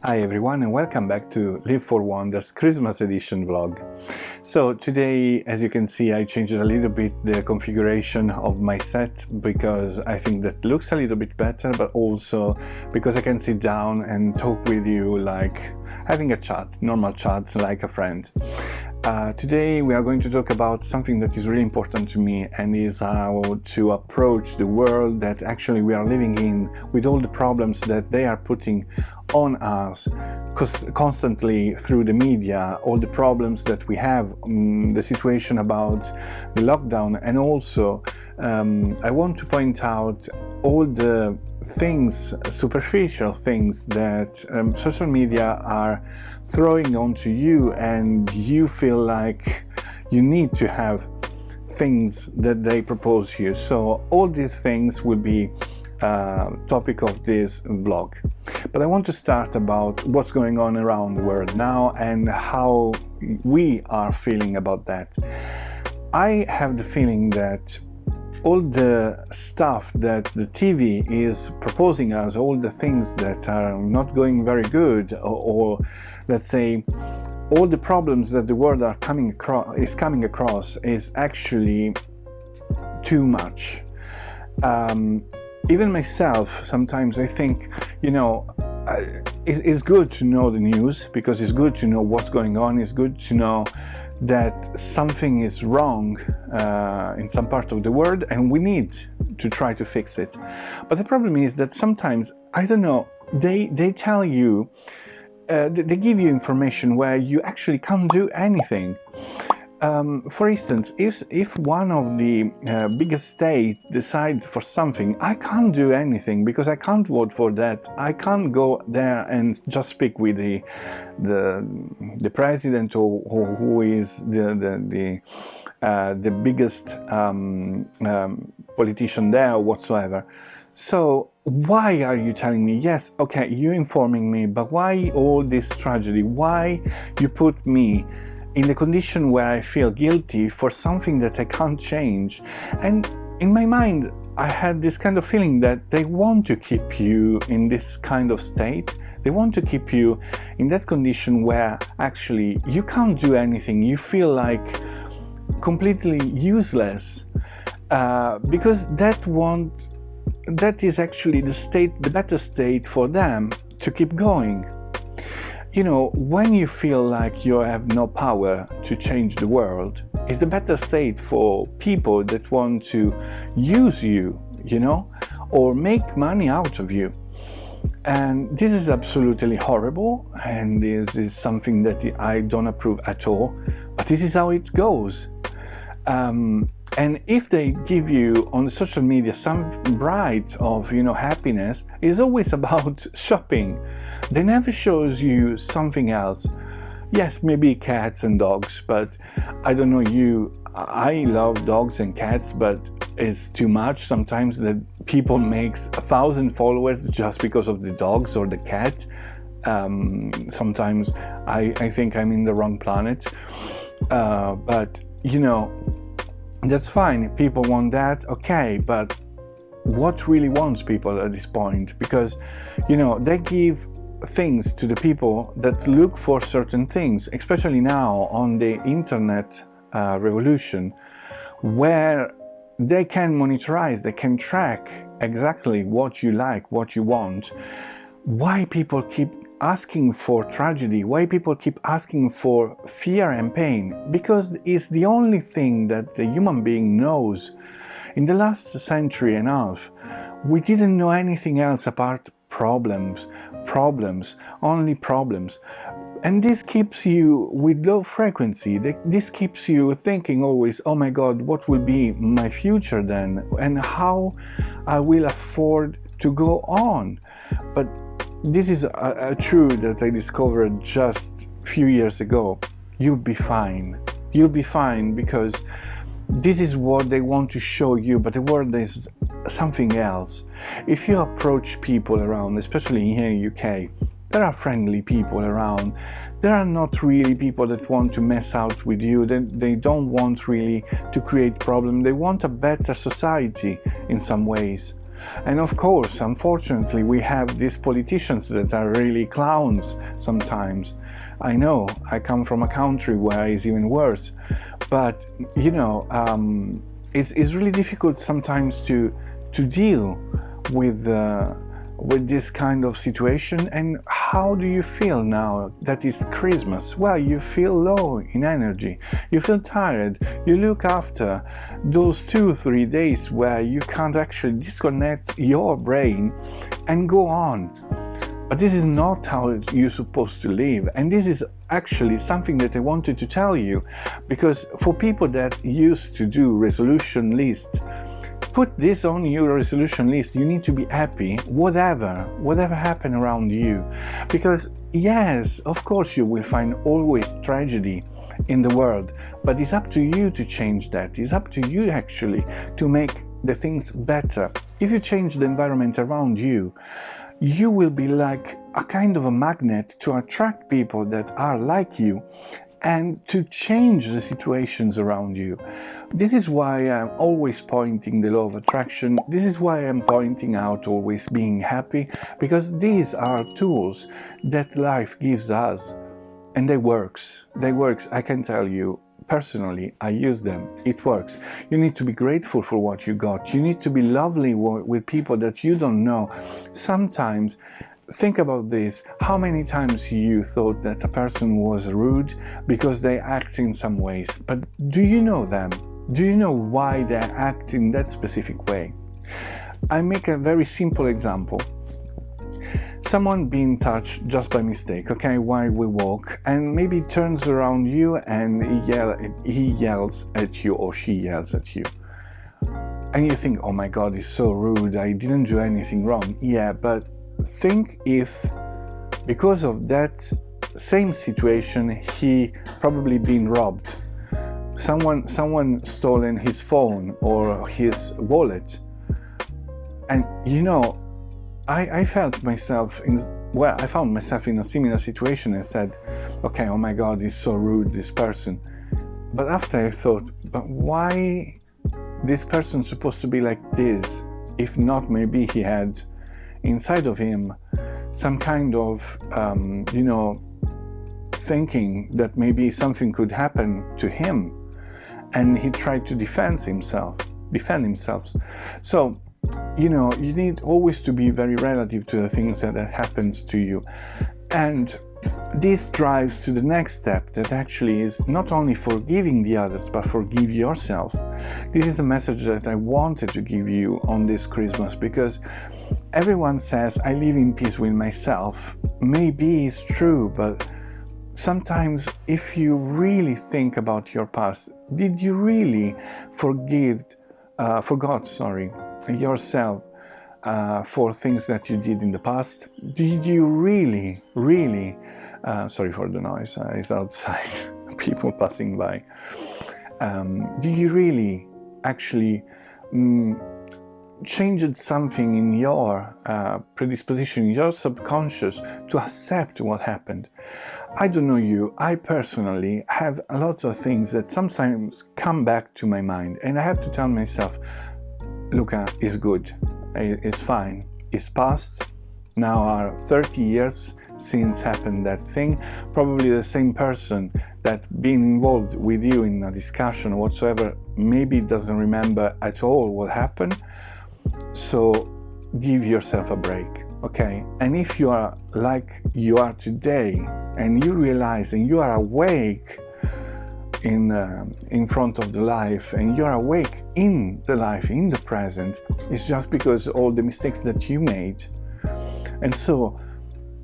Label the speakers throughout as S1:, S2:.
S1: Hi everyone and welcome back to Live for Wonders Christmas edition vlog. So today, as you can see, I changed a little bit the configuration of my set because I think that looks a little bit better, but also because I can sit down and talk with you like having a chat, normal chat like a friend. Today we are going to talk about something that is really important to me, and is how to approach the world that actually we are living in, with all the problems that they are putting on us constantly through the media, all the problems that we have, the situation about the lockdown, and also I want to point out all the things, superficial things that social media are throwing onto you, and you feel like you need to have things that they propose you. So all these things will be topic of this vlog, but I want to start about what's going on around the world now and how we are feeling about that. I have the feeling that all the stuff that the TV is proposing us, all the things that are not going very good, or let's say all the problems that the world are coming across is actually too much. Even myself, sometimes I think, it's good to know the news, because it's good to know what's going on. It's good to know that something is wrong in some part of the world, and we need to try to fix it. But the problem is that sometimes, I don't know, they tell you, they give you information where you actually can't do anything. For instance, if one of the biggest states decides for something, I can't do anything because I can't vote for that. I can't go there and just speak with the president, or who is the biggest politician there or whatsoever. So why are you telling me, yes, okay, you're informing me, but why all this tragedy? Why you put me in the condition where I feel guilty for something that I can't change? And in my mind, I had this kind of feeling that they want to keep you in this kind of state. They want to keep you in that condition where actually you can't do anything. You feel like completely useless, because that is actually the better state for them to keep going. When you feel like you have no power to change the world, it's the better state for people that want to use you, or make money out of you. And this is absolutely horrible, and this is something that I don't approve at all, but this is how it goes. And if they give you on social media some bright of happiness, it's always about shopping. They never shows you something else. Yes, maybe cats and dogs, but I don't know you. I love dogs and cats, but it's too much sometimes that people makes 1,000 followers just because of the dogs or the cat. Sometimes I think I'm in the wrong planet, but that's fine. If people want that, okay, but what really wants people at this point? Because they give things to the people that look for certain things, especially now on the internet revolution, where they can monitorize, they can track exactly what you like, what you want. Why people keep asking for tragedy? Why people keep asking for fear and pain? Because it's the only thing that the human being knows. In the last century and a half, we didn't know anything else apart problems, only problems. And this keeps you with low frequency. This keeps you thinking always, oh my God, what will be my future then? And how I will afford to go on? But this is a truth that I discovered just a few years ago. You'll be fine. You'll be fine, because this is what they want to show you, but the world is something else. If you approach people around, especially here in UK, there are friendly people around. There are not really people that want to mess out with you. They don't want really to create problems. They want a better society in some ways. And of course, unfortunately, we have these politicians that are really clowns sometimes. I know, I come from a country where it's even worse, but it's really difficult sometimes to deal with this kind of situation. And how do you feel now that it's Christmas? Well, you feel low in energy, you feel tired, you look after those 2-3 days where you can't actually disconnect your brain and go on. But this is not how you're supposed to live. And this is actually something that I wanted to tell you, because for people that used to do resolution lists, put this on your resolution list. You need to be happy, whatever happened around you. Because yes, of course you will find always tragedy in the world, but it's up to you to change that. It's up to you actually to make the things better. If you change the environment around you, you will be like a kind of a magnet to attract people that are like you and to change the situations around you. This is why I'm always pointing the law of attraction. This is why I'm pointing out always being happy, because these are tools that life gives us, and they works. I can tell you. Personally, I use them. It works. You need to be grateful for what you got. You need to be lovely with people that you don't know. Sometimes, think about this. How many times you thought that a person was rude because they act in some ways? But do you know them? Do you know why they act in that specific way? I make a very simple example. Someone being touched just by mistake, okay, while we walk, and maybe turns around you and he yells at you or she yells at you. And you think, oh my God, it's so rude, I didn't do anything wrong. Yeah, but think if, because of that same situation, he probably been robbed. Someone stolen his phone or his wallet. And I found myself in a similar situation and said, okay, oh my God, he's so rude, this person. But after I thought, but why this person supposed to be like this? If not, maybe he had inside of him some kind of, thinking that maybe something could happen to him. And he tried to defend himself. So, you need always to be very relative to the things that happens to you. And this drives to the next step, that actually is not only forgiving the others, but forgive yourself. This is the message that I wanted to give you on this Christmas, because everyone says, I live in peace with myself. Maybe it's true, but sometimes if you really think about your past, did you really forgot yourself for things that you did in the past? Did you really, sorry for the noise, it's outside, people passing by. Do you really actually changed something in your predisposition, your subconscious, to accept what happened? I don't know you, I personally have a lot of things that sometimes come back to my mind, and I have to tell myself, Luca, is good, it's fine, it's past. Now are 30 years since happened that thing. Probably the same person that being involved with you in a discussion or whatsoever maybe doesn't remember at all what happened. So give yourself a break, okay? And if you are like you are today and you realize and you are awake in front of the life, and you're awake in the life, in the present, it's just because all the mistakes that you made. And so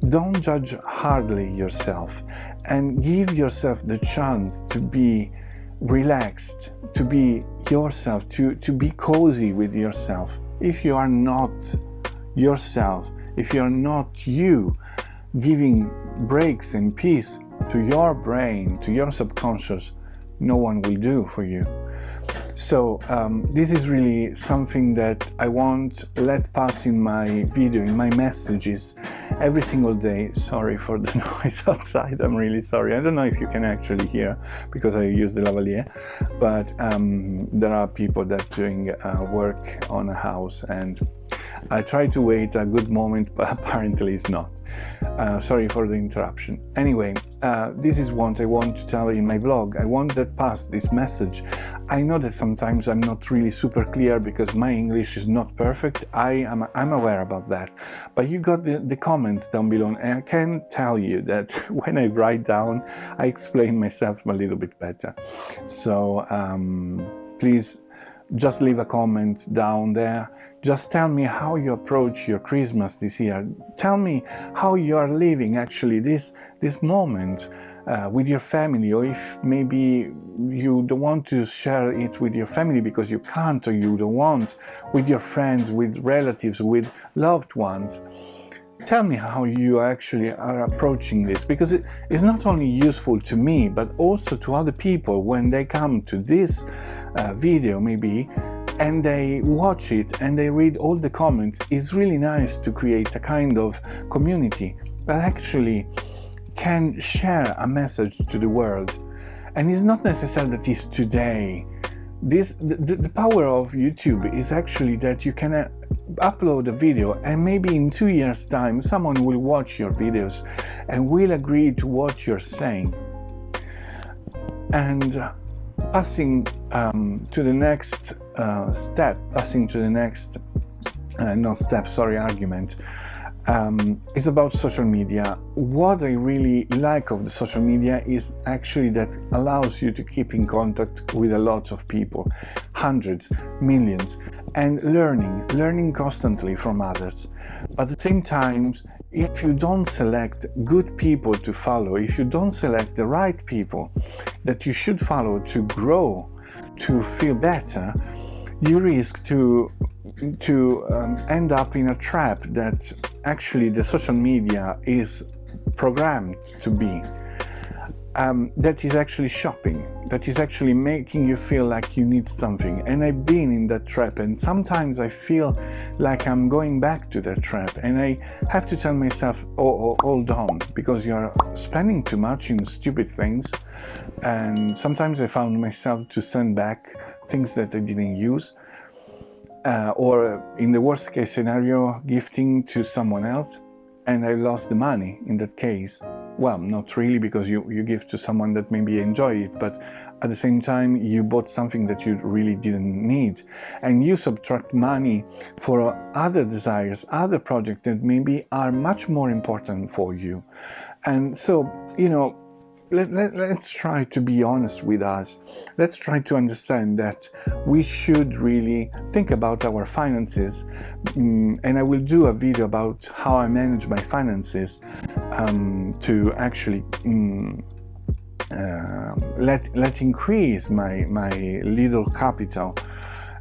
S1: don't judge hardly yourself, and give yourself the chance to be relaxed, to be yourself, to be cozy with yourself. If you are not yourself, if you're not you, giving breaks and peace to your brain, to your subconscious, no one will do for you. So this is really something that I won't let pass in my video, in my messages every single day. Sorry for the noise outside, I'm really sorry. I don't know if you can actually hear because I use the lavalier, but there are people that doing work on a house, and I try to wait a good moment, but apparently it's not. Sorry for the interruption. Anyway, this is what I want to tell in my vlog. I want to pass this message. I know that sometimes I'm not really super clear because my English is not perfect. I'm aware about that. But you got the comments down below, and I can tell you that when I write down, I explain myself a little bit better. So please just leave a comment down there. Just tell me how you approach your Christmas this year. Tell me how you are living actually this moment with your family, or if maybe you don't want to share it with your family because you can't, or you don't want, with your friends, with relatives, with loved ones. Tell me how you actually are approaching this, because it is not only useful to me, but also to other people when they come to this video maybe, and they watch it and they read all the comments. It's really nice to create a kind of community that actually can share a message to the world. And it's not necessary that it's today. The power of YouTube is actually that you can upload a video, and maybe in 2 years' time someone will watch your videos and will agree to what you're saying. And passing to the next argument, is about social media. What I really like of the social media is actually that allows you to keep in contact with a lot of people, hundreds, millions, and learning constantly from others. But at the same time, if you don't select good people to follow, if you don't select the right people that you should follow to grow, to feel better, you risk to end up in a trap that actually the social media is programmed to be. That is actually shopping, that is actually making you feel like you need something. And I've been in that trap, and sometimes I feel like I'm going back to that trap, and I have to tell myself, oh, hold on, because you're spending too much in stupid things. And sometimes I found myself to send back things that I didn't use, or in the worst case scenario, gifting to someone else, and I lost the money in that case. Well, not really, because you give to someone that maybe enjoy it, but at the same time you bought something that you really didn't need, and you subtract money for other desires, other projects that maybe are much more important for you. And so, you know, let's try to be honest with us. Let's try to understand that we should really think about our finances, and I will do a video about how I manage my finances to actually let increase my little capital,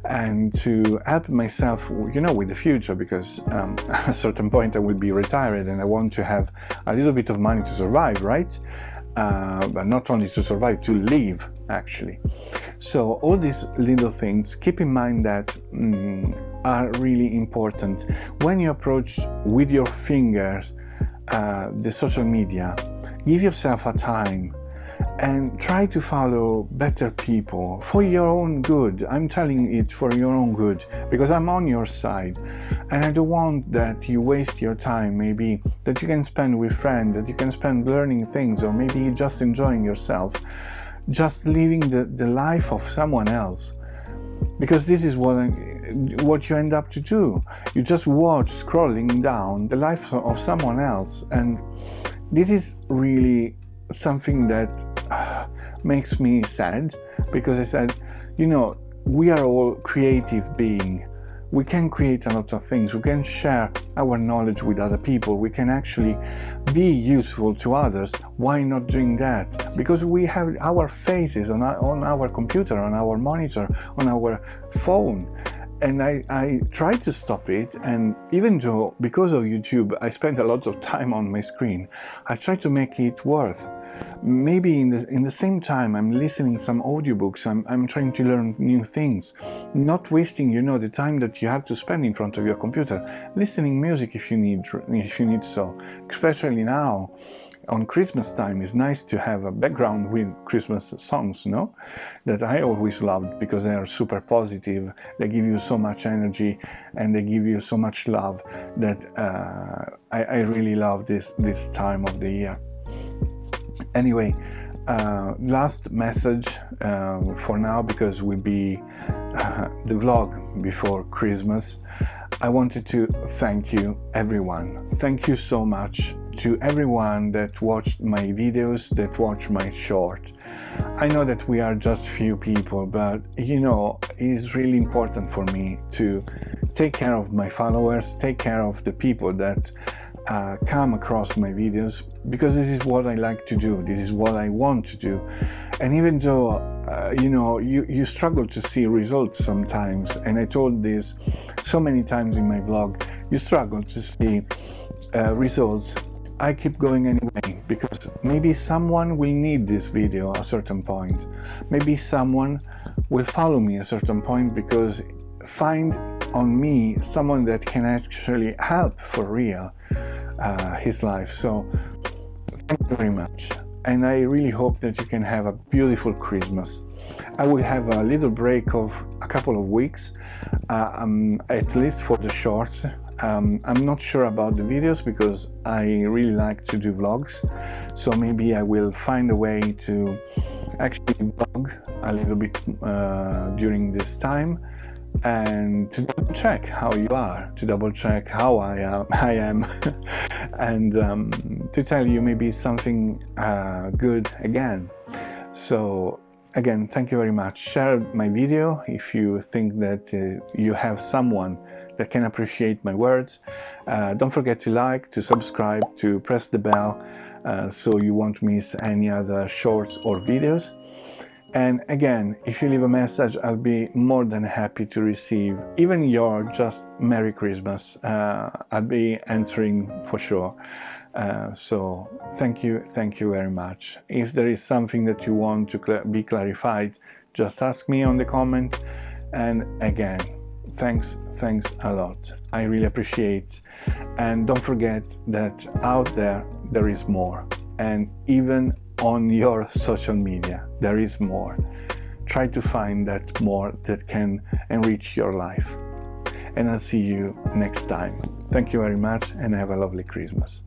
S1: and to help myself, you know, with the future, because at a certain point I will be retired and I want to have a little bit of money to survive, right? But not only to survive, to live actually. So all these little things, keep in mind that are really important. When you approach with your fingers the social media, give yourself a time and try to follow better people for your own good. I'm telling it for your own good, because I'm on your side, and I don't want that you waste your time, maybe that you can spend with friends, that you can spend learning things, or maybe just enjoying yourself, just living the life of someone else. Because this is what you end up to do. You just watch scrolling down the life of someone else, and this is really something that makes me sad, because I said, you know, we are all creative beings. We can create a lot of things. We can share our knowledge with other people. We can actually be useful to others. Why not doing that? Because we have our faces on our computer, on our monitor, on our phone. And I try to stop it, and even though, because of YouTube, I spend a lot of time on my screen, I try to make it worth. Maybe in the same time I'm listening some audiobooks, I'm trying to learn new things, not wasting, you know, the time that you have to spend in front of your computer, listening music if you need so, especially now. on Christmas time, it's nice to have a background with Christmas songs, no? That I always loved because they are super positive, they give you so much energy and they give you so much love that I really love this time of the year. Anyway, last message for now, because we'll be the vlog before Christmas. I wanted to thank you, everyone. Thank you so much to everyone that watched my videos, that watched my short. I know that we are just few people, but you know, it's really important for me to take care of my followers, take care of the people that come across my videos, because this is what I like to do, this is what I want to do. And even though you know, you struggle to see results sometimes, and I told this so many times in my vlog, you struggle to see results, I keep going anyway, because maybe someone will need this video at a certain point, maybe someone will follow me at a certain point because find on me someone that can actually help for real his life. So thank you very much, and I really hope that you can have a beautiful Christmas. I will have a little break of a couple of weeks, at least for the shorts. I'm not sure about the videos because I really like to do vlogs, so maybe I will find a way to actually vlog a little bit during this time, and to double check how you are, to double check how I am and to tell you maybe something good again. So again, thank you very much. Share my video if you think that you have someone that can appreciate my words. Don't forget to like, to subscribe, to press the bell so you won't miss any other shorts or videos. And again, if you leave a message, I'll be more than happy to receive even your just Merry Christmas. I'll be answering for sure. So thank you very much. If there is something that you want to be clarified, just ask me on the comment. And again, thanks a lot. I really appreciate. And don't forget that out there is more. And even on your social media, there is more. Try to find that more that can enrich your life. And I'll see you next time. Thank you very much and have a lovely Christmas.